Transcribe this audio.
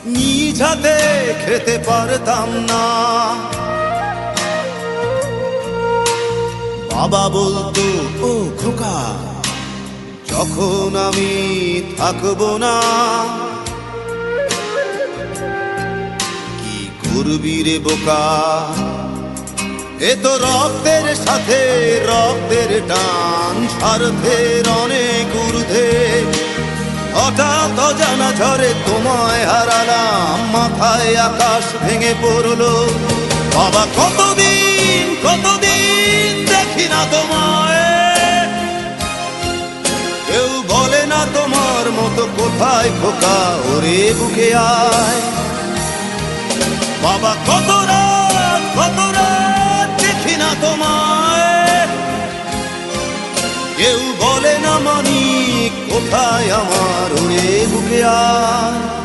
নিজ হাতে খেতে পারতাম না। বাবা বলতো, ও খোকা, যখন আমি থাকবো না, কি করবি রে বোকা, এ তো রক্তের সাথে রক্তের টান, স্বার্থের অনেক ঊর্ধ্বে। হঠাৎ অজানা ঝড়ে তোমায় হারালাম, মাথায় আকাশ ভেঙে পড়লো। বাবা কতদিন কতদিন দেখি না তোমায়, কেউ বলে না তোমার মতো কোথায় খোকা, ওরে বুকে আয়। বাবা কত রাত দেখি না তোমায়, কেউ বলে না মানি কোথায় আমার, ওরে বুকে আয়।